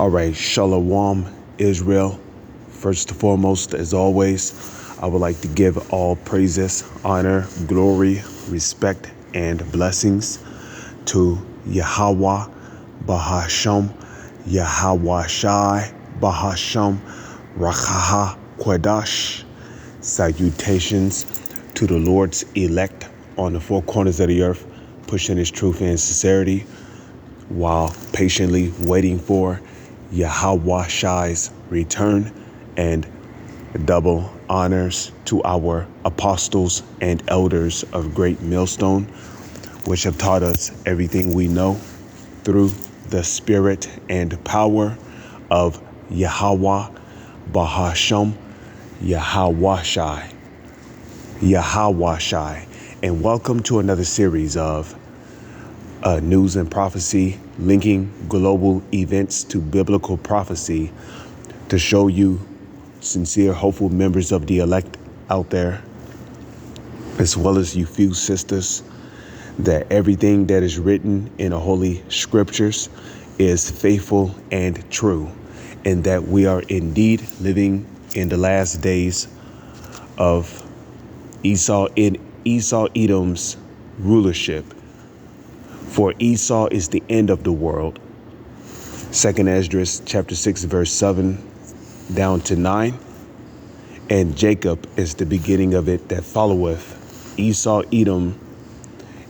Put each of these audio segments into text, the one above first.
All right, Shalom, Israel. First and foremost, as always, I would like to give all praises, honor, glory, respect, and blessings to Yahweh, Bahasham, Yahweh Shai, Bahasham, Rachaha, Quadash. Salutations to the Lord's elect on the four corners of the earth, pushing his truth and sincerity while patiently waiting for Yahweh Shai's return, and double honors to our apostles and elders of Great Millstone, which have taught us everything we know through the spirit and power of Yahweh, Bahasham, Yahweh Shai, Yahweh Shai. And welcome to another series of news and prophecy, linking global events to biblical prophecy to show you sincere, hopeful members of the elect out there, as well as you few sisters, that everything that is written in the Holy Scriptures is faithful and true, and that we are indeed living in the last days of Esau Edom's rulership. For Esau is the end of the world. 2nd Esdras chapter 6 verse 7 down to 9. And Jacob is the beginning of it that followeth. Esau Edom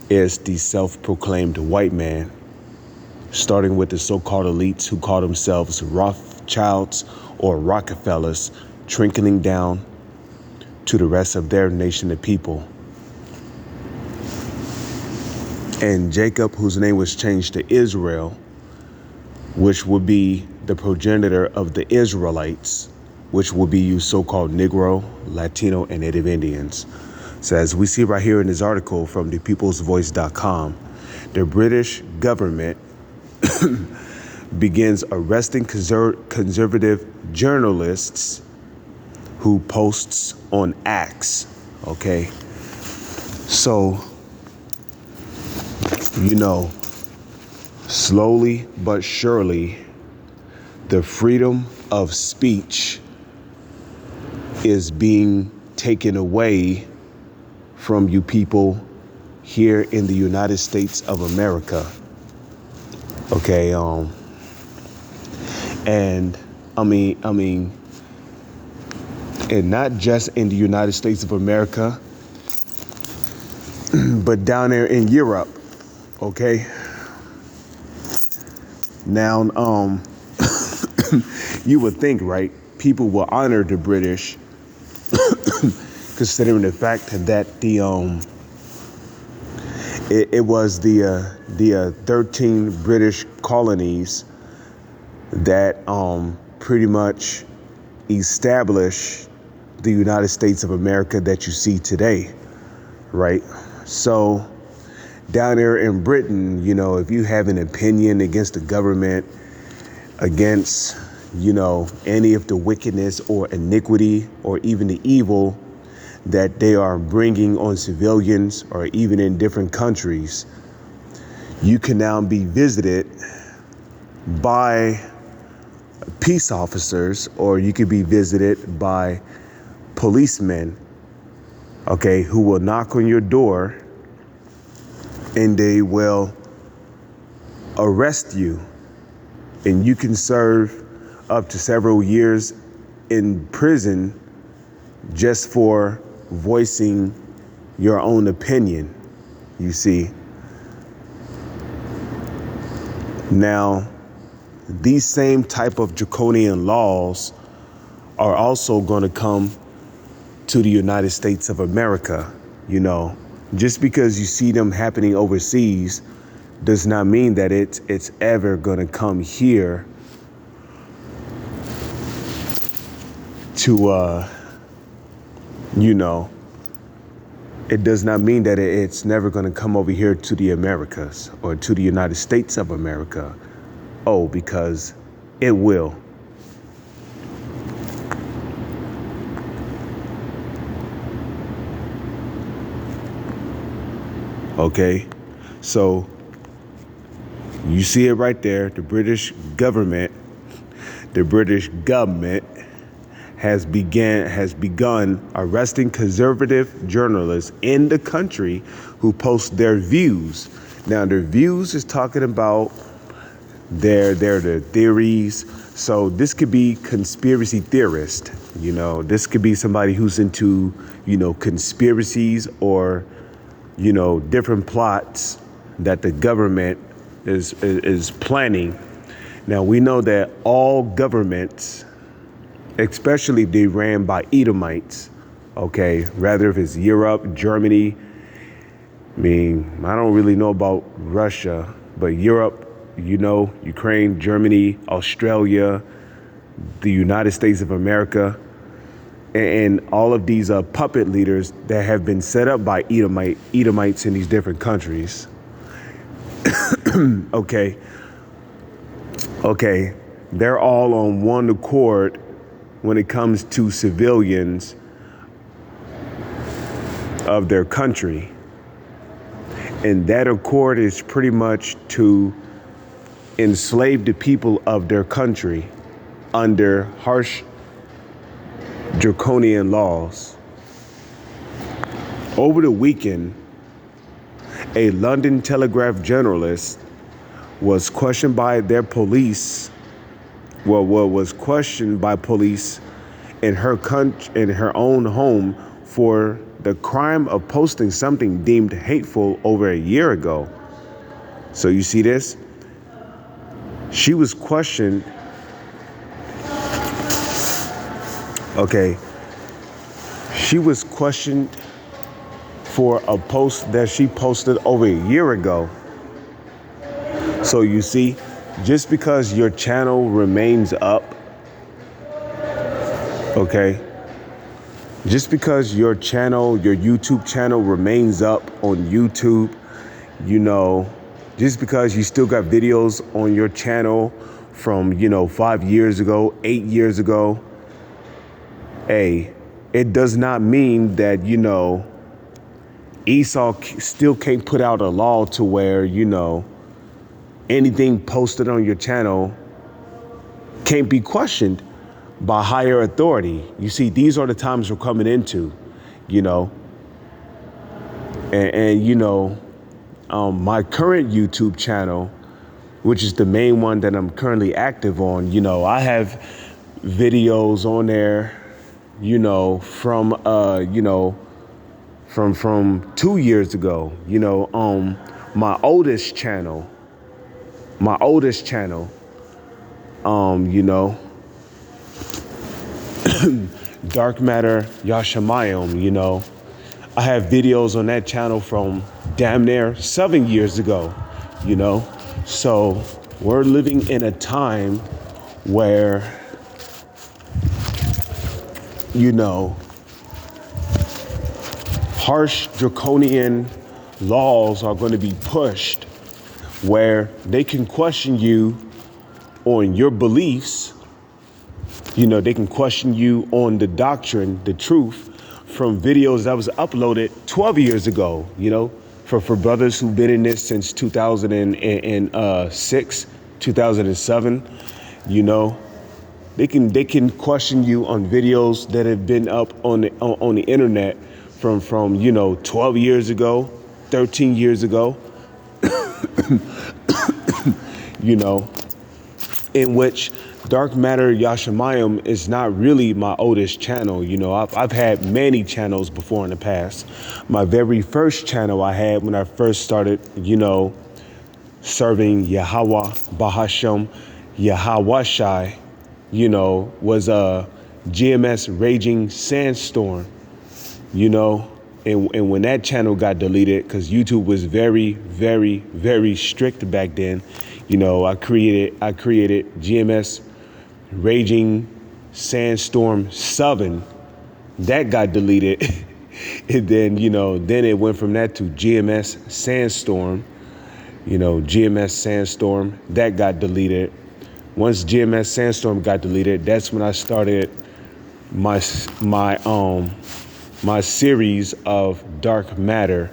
is the self-proclaimed white man, starting with the so-called elites who call themselves Rothschilds or Rockefellers, trickling down to the rest of their nation of people. And Jacob, whose name was changed to Israel, which would be the progenitor of the Israelites, which will be you so-called Negro, Latino, and Native Indians. So as we see right here in this article from thepeoplesvoice.com, the British government begins arresting conservative journalists who posts on X. Okay. So, slowly but surely, the freedom of speech is being taken away from you people here in the United States of America. Okay, and and not just in the United States of America, but down there in Europe. Okay. Now, you would think, right, people will honor the British, considering the fact that it was the 13 British colonies that pretty much established the United States of America that you see today, right? So down there in Britain, if you have an opinion against the government, against, any of the wickedness or iniquity or even the evil that they are bringing on civilians or even in different countries, you can now be visited by peace officers, or you could be visited by policemen, okay, who will knock on your door and they will arrest you, and you can serve up to several years in prison just for voicing your own opinion, you see. Now, these same type of draconian laws are also going to come to the United States of America. Just because you see them happening overseas does not mean that it's ever going to come here to, it does not mean that it's never going to come over here to the Americas or to the United States of America. Oh, because it will. Okay, so you see it right there. The British government the British government has begun arresting conservative journalists in the country who post their views. Now, their views is talking about their theories. So this could be conspiracy theorist. This could be somebody who's into conspiracies or different plots that the government is planning. Now, we know that all governments, especially if they ran by Edomites, okay, rather if it's Europe, Germany, I don't really know about Russia, but Europe, Ukraine, Germany, Australia, the United States of America, and all of these puppet leaders that have been set up by Edomites in these different countries. Okay, they're all on one accord when it comes to civilians of their country. And that accord is pretty much to enslave the people of their country under harsh draconian laws. Over the weekend, a London Telegraph journalist was questioned by their police. Was questioned by police in her own home for the crime of posting something deemed hateful over a year ago. So you see this? She was questioned. Okay. She was questioned for a post that she posted over a year ago. So you see, just because your channel remains up, okay? Just because your YouTube channel remains up on YouTube, just because you still got videos on your channel from, 5 years ago, 8 years ago, it does not mean that, Esau still can't put out a law to where, anything posted on your channel can't be questioned by higher authority. You see, these are the times we're coming into, my current YouTube channel, which is the main one that I'm currently active on, I have videos on there, from 2 years ago, my oldest channel, Dark Matter Yashamayim, I have videos on that channel from damn near 7 years ago, So we're living in a time where, harsh draconian laws are going to be pushed where they can question you on your beliefs. They can question you on the doctrine, the truth, from videos that was uploaded 12 years ago, for brothers who've been in this since 2006, 2007, they can question you on videos that have been up on the internet from 12 years ago, 13 years ago, in which Dark Matter Yashamayim is not really my oldest channel. I've had many channels before in the past. My very first channel I had when I first started, serving Yahweh, Bahashem, Yahawashai, was a GMS Raging Sandstorm, and when that channel got deleted, because YouTube was very, very, very strict back then, I created GMS Raging Sandstorm 7. That got deleted. And then, then it went from that to GMS Sandstorm, GMS Sandstorm, that got deleted. Once GMS Sandstorm got deleted, that's when I started my series of Dark Matter,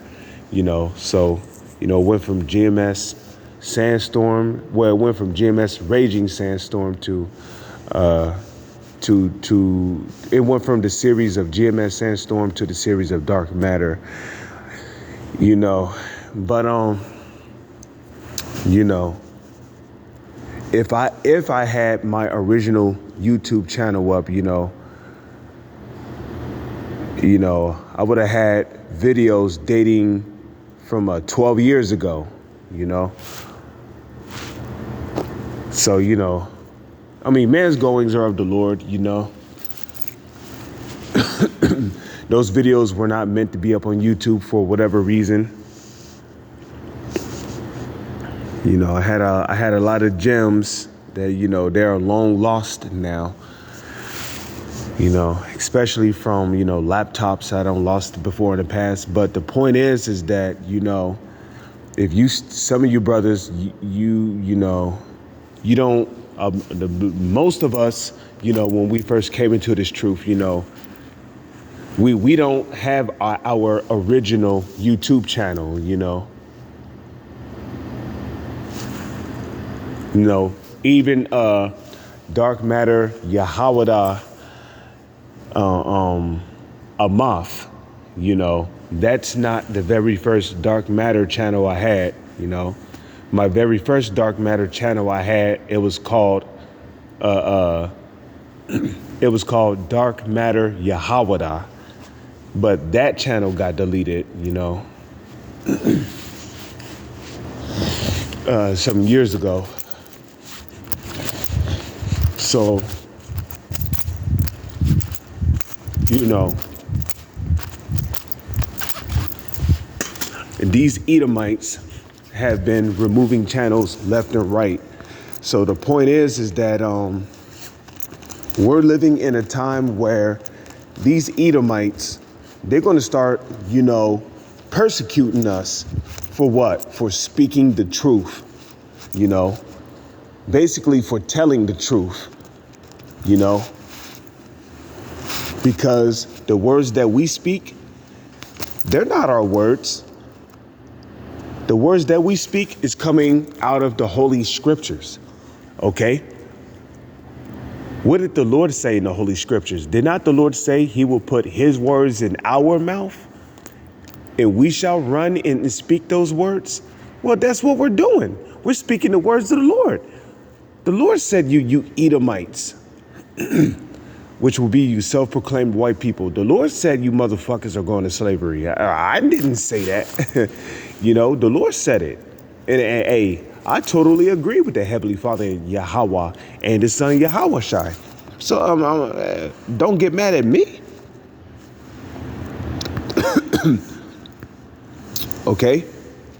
so, went from GMS Sandstorm, it went from GMS Raging Sandstorm to To it went from the series of GMS Sandstorm to the series of Dark Matter, you know. But you know, if I had my original YouTube channel up, you know, I would have had videos dating from 12 years ago, you know. So, you know, I mean, man's goings are of the Lord, you know. Those videos were not meant to be up on YouTube for whatever reason. You know, I had a lot of gems that, you know, they're long lost now. You know, especially from, you know, laptops I don't lost before in the past. But the point is that, you know, if some of you brothers, you know, you don't, most of us, you know, when we first came into this truth, you know, we don't have our original YouTube channel, you know. You know, even Dark Matter Yahawada Amath, you know, that's not the very first Dark Matter channel I had, you know. My very first Dark Matter channel I had, it was called Dark Matter Yahawada, but that channel got deleted, you know, some years ago. So, you know, these Edomites have been removing channels left and right. So the point is that we're living in a time where these Edomites, they're going to start, you know, persecuting us for what? For speaking the truth, you know, basically for telling the truth, you know, because the words that we speak, they're not our words. The words that we speak is coming out of the Holy Scriptures, okay? What did the Lord say in the Holy Scriptures? Did not the Lord say he will put his words in our mouth and we shall run and speak those words? Well, that's what we're doing. We're speaking the words of the Lord. The Lord said, you Edomites, which will be you self-proclaimed white people. The Lord said you motherfuckers are going to slavery. I didn't say that. You know, the Lord said it. And hey, I totally agree with the Heavenly Father Yahweh and his son Yahweh. So don't get mad at me. Okay,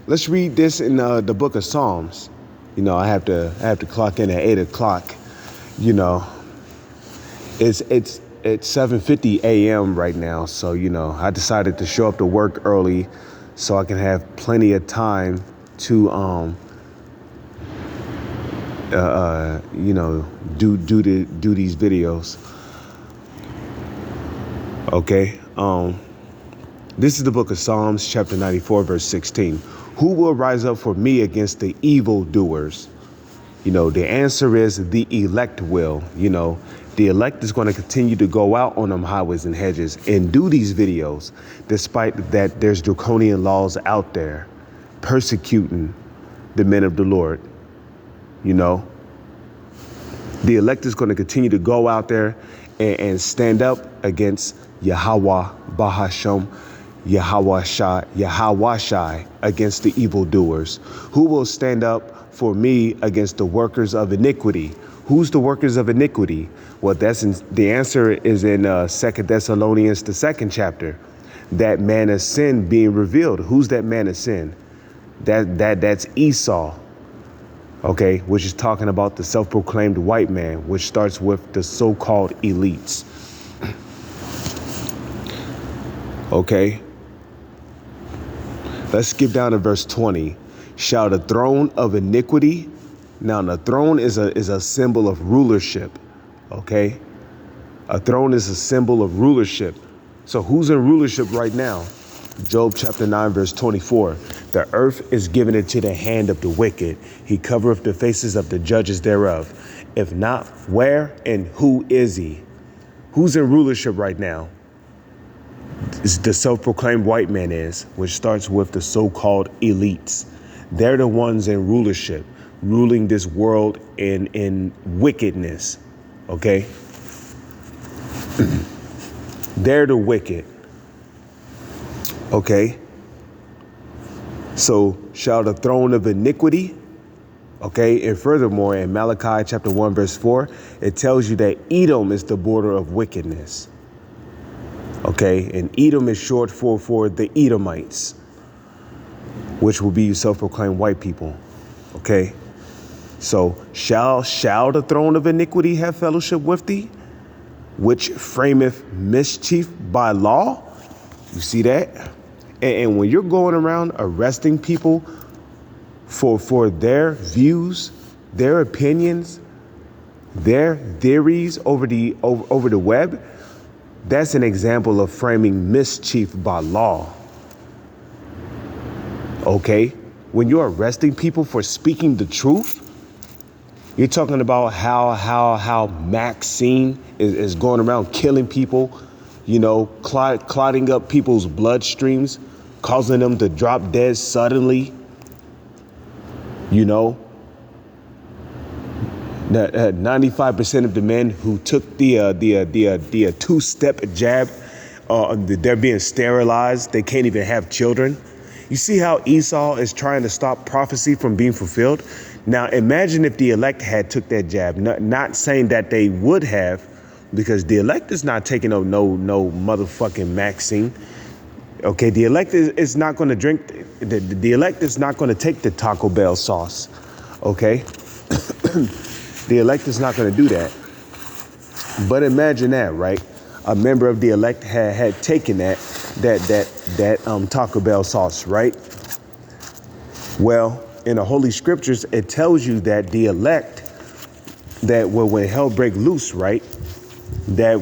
let's read this in the book of Psalms. You know, I have to clock in at 8 o'clock. You know, it's 7:50 a.m. right now. So, you know, I decided to show up to work early so I can have plenty of time to, you know, do these videos. Okay. This is the book of Psalms, chapter 94, verse 16. Who will rise up for me against the evildoers? You know, the answer is the elect will. You know, the elect is going to continue to go out on them highways and hedges and do these videos, despite that there's draconian laws out there persecuting the men of the Lord. You know, the elect is going to continue to go out there and stand up against Yahweh, Bahasham, Yahweh Shai, against the evildoers. Who will stand up for me against the workers of iniquity? Who's the workers of iniquity? Well, the answer is in 2 Thessalonians, the 2nd chapter. That man of sin being revealed. Who's that man of sin? That's Esau. Okay, which is talking about the self-proclaimed white man, which starts with the so-called elites. Okay. Let's skip down to verse 20. Shall the throne of iniquity. Now, the throne is a symbol of rulership. Okay. A throne is a symbol of rulership. So who's in rulership right now? Job chapter 9, verse 24. The earth is given into the hand of the wicked. He covereth the faces of the judges thereof. If not, where and who is he? Who's in rulership right now? The self-proclaimed white man is, which starts with the so-called elites. They're the ones in rulership, ruling this world in wickedness. Okay? They're the wicked. Okay? So shall the throne of iniquity. Okay, and furthermore, in Malachi chapter 1, verse 4, it tells you that Edom is the border of wickedness. Okay, and Edom is short for the Edomites, which will be self-proclaimed white people. Okay, so shall the throne of iniquity have fellowship with thee, which frameth mischief by law? You see that? And when you're going around arresting people for their views, their opinions, their theories over the web, that's an example of framing mischief by law. Okay? When you're arresting people for speaking the truth, you're talking about how Maxine is going around killing people, you know, clotting up people's bloodstreams, causing them to drop dead suddenly. You know, 95% of the men who took the two-step jab, they're being sterilized. They can't even have children. You see how Esau is trying to stop prophecy from being fulfilled? Now, imagine if the elect had took that jab. Not saying that they would have, because the elect is not taking no motherfucking Maxine. Okay, the elect is not going to drink. The elect is not going to take the Taco Bell sauce. Okay, the elect is not going to do that. But imagine that, right? A member of the elect had taken that Taco Bell sauce, right? Well, in the Holy Scriptures, it tells you that the elect, that when hell break loose, right, that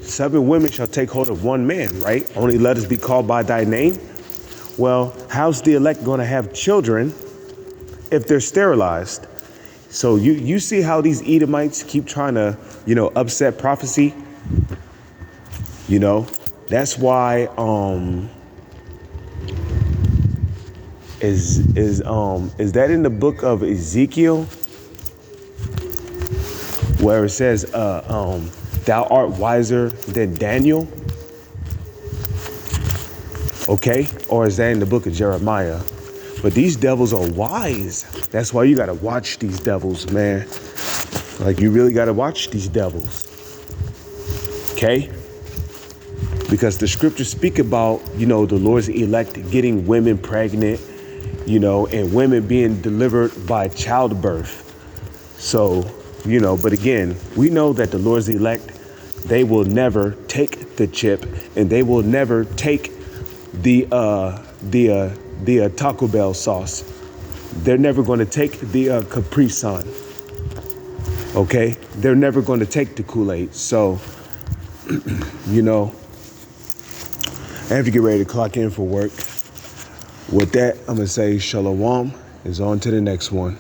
7 women shall take hold of one man, right? Only let us be called by thy name. Well, how's the elect going to have children if they're sterilized? So you see how these Edomites keep trying to, upset prophecy? That's why is that in the book of Ezekiel where it says thou art wiser than Daniel? Okay, or is that in the book of Jeremiah? But these devils are wise. That's why you got to watch these devils, man. Like, you really got to watch these devils. Okay? Because the scriptures speak about, the Lord's elect getting women pregnant, and women being delivered by childbirth. So, but again, we know that the Lord's elect, they will never take the chip, and they will never take the Taco Bell sauce. They're never going to take the Capri Sun. Okay? They're never going to take the Kool-Aid. So, I have to get ready to clock in for work. With that, I'm going to say shalom. Is on to the next one.